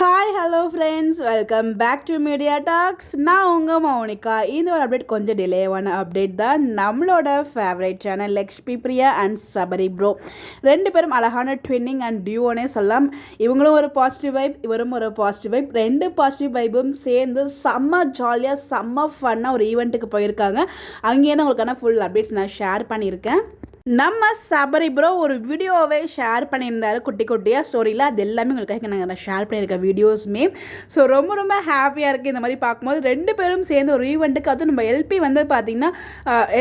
Hi hello friends, welcome back to media talks. நான் உங்கள் மௌனிகா. இந்த ஒரு அப்டேட் கொஞ்சம் டிலேவான அப்டேட் தான். நம்மளோட favourite channel Lakshmi Priya and Sabari bro ரெண்டு பேரும் அழகான ட்வின்னிங் அண்ட் டியூனே சொல்லலாம். இவங்களும் ஒரு பாசிட்டிவ் வைப், இவரும் ஒரு பாசிட்டிவ் வைப். ரெண்டு பாசிட்டிவ் வைப்பும் சேர்ந்து செம்ம ஜாலியாக செம்ம ஃபன்னாக ஒரு ஈவெண்ட்டுக்கு போயிருக்காங்க. அங்கேருந்து உங்களுக்கான ஃபுல் அப்டேட்ஸ் நான் ஷேர் பண்ணியிருக்கேன். நம்ம சபரி ப்ரோ ஒரு வீடியோவே ஷேர் பண்ணியிருந்தாரு குட்டி குட்டியாக ஸ்டோரியில். அது எல்லாமே உங்களுக்காக நான் ஷேர் பண்ணியிருக்கேன் வீடியோஸுமே. ஸோ ரொம்ப ரொம்ப ஹாப்பியாக இருக்குது இந்த மாதிரி பார்க்கும்போது. ரெண்டு பேரும் சேர்ந்து ஒரு ஈவெண்ட்டுக்கு, அதுவும் நம்ம எல்பி வந்து பார்த்திங்கன்னா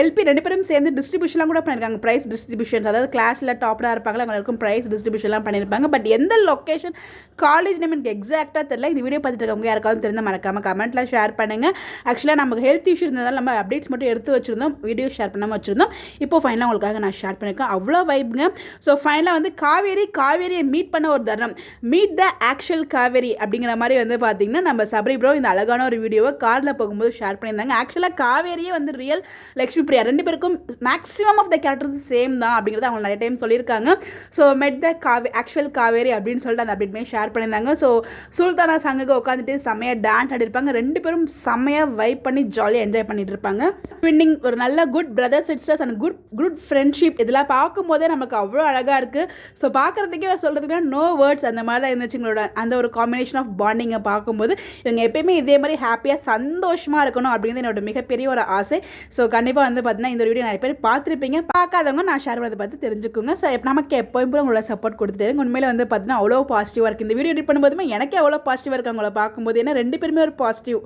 எல்பி ரெண்டு பேரும் சேர்ந்து டிஸ்ட்ரிபியூஷன்லாம் கூட பண்ணியிருக்காங்க. ப்ரைஸ் டிஸ்ட்ரிபியூஷன்ஸ், அதாவது கிளாஸில் டாப்பராக இருப்பாங்களா அவங்களுக்கும் ப்ரைஸ் டிஸ்ட்ரிபியூஷன்லாம் பண்ணியிருப்பாங்க. பட் எந்த லொக்கேஷன் காலேஜ் நேம் எனக்கு எக்ஸாக்டாக தெரியல. இந்த வீடியோ பார்த்துட்டு இருக்கவங்க யாருக்காவது தெரிந்தால் மறக்காமல் கமெண்ட்டில் ஷேர் பண்ணுங்கள். ஆக்சுவலாக நமக்கு ஹெல்த் இஷ்யூ இருந்ததால் நம்ம அப்டேட்ஸ் மட்டும் எடுத்து வச்சுருந்தோம், வீடியோ ஷேர் பண்ணாமல் வச்சுருந்தோம். இப்போ ஃபைனலாக உங்களுக்காக நான் ஷேர் பண்ணியிருக்கேன். அவ்வளோ வைப்புங்க. ஸோ ஃபைனலாக வந்து காவேரியை மீட் பண்ண ஒரு தருணம், மீட் த ஆக்சுவல் காவேரி அப்படிங்கிற மாதிரி வந்து பார்த்தீங்கன்னா நம்ம சபரி ப்ரோ இந்த அழகான ஒரு வீடியோவை காரில் போகும்போது ஷேர் பண்ணியிருந்தாங்க. ஆக்சுவலாக காவேரியே வந்து ரியல் லக்ஷ்மி பிரியா ரெண்டு பேருக்கும் maximum of the characters same தான் அப்படிங்கிறத அவங்க நிறைய டைம் சொல்லியிருக்காங்க. ஸோ மெட் த ஆக்சுவல் காவேரி அப்படின்னு சொல்லிட்டு அந்த அப்டேட்மே ஷேர் பண்ணியிருந்தாங்க. ஸோ சுல்தானா சங்குக்கு உட்காந்துட்டு செம்மையாக டான்ஸ் ஆடிருப்பாங்க. ரெண்டு பேரும் செம்மையாக வைப் பண்ணி ஜாலியாக என்ஜாய் பண்ணிட்டு இருப்பாங்க. ட்வின்னிங், ஒரு நல்ல good brother sisters and good friendship, இதெல்லாம் பார்க்கும்போதே நமக்கு அவ்வளோ அழகாக இருக்குது. ஸோ பார்க்குறதுக்கே சொல்கிறதுக்குனா நோ வேர்ட்ஸ் அந்த மாதிரி தான் இருந்துச்சு. உங்களோட அந்த ஒரு காம்பினேஷன் ஆஃப் பாண்டிங்கை பார்க்கும்போது இவங்க எப்பயுமே இதே மாதிரி ஹாப்பியாக சந்தோஷமாக இருக்கணும் அப்படிங்கிறது என்னோட மிகப்பெரிய ஒரு ஆசை. ஸோ கண்டிப்பாக வந்து பார்த்தீங்கன்னா இந்த வீடியோ நிறைய பேர் பார்த்துருப்பீங்க. பார்க்காதவங்க நான் ஷேர் பண்ணதை பார்த்து தெரிஞ்சுக்கோங்க. ஸோ நமக்கு எப்போயும் உங்களோட சப்போர்ட் கொடுத்துட்டு உண்மையில வந்து பார்த்தீங்கன்னா அவ்வளோ பாசிட்டிவாக இருக்குது. இந்த வீடியோ எடிட் பண்ணும்போதுமே எனக்கே அவ்வளோ பாசிட்டிவாக இருக்குது அவங்கள பார்க்கும்போது. ஏன்னா ரெண்டு பேருமே ஒரு பாசிட்டிவ்.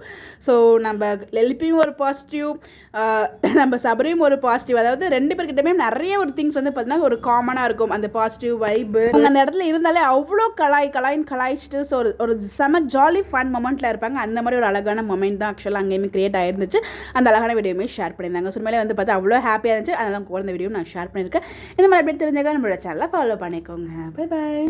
ஸோ நம்ம எல்பியும் ஒரு பாசிட்டிவ், நம்ம சபரியும் ஒரு பாசிட்டிவ். அதாவது ரெண்டு பேர்கிட்டமே நிறைய ஒரு திங்ஸ் வந்து பார்த்தீங்கன்னா ஒரு காமனாக இருக்கும். அந்த பாசிட்டிவ் வைப்பு அந்த இடத்துல இருந்தாலே அவ்வளோ கலாய்ச்சிட்டு ஸோ ஒரு செம ஜாலி ஃபன் மொமெண்ட்டில் இருப்பாங்க. அந்த மாதிரி ஒரு அழகான மொமெண்ட் தான் ஆக்சுவலாக அங்கேயுமே கிரியேட் ஆயிருந்துச்சு. அந்த அழகான வீடியோமே ஷேர் பண்ணியிருந்தாங்க. ஸோ மேலே வந்து பார்த்தா அவ்வளோ ஹாப்பியாக இருந்துச்சு. அதெல்லாம் குழந்த வீடியோ நான் ஷேர் பண்ணியிருக்கேன். இந்த மாதிரி அப்படி தெரிஞ்சாக்க நம்மளோட சேனலை ஃபாலோ பண்ணிக்கோங்க. Bye bye.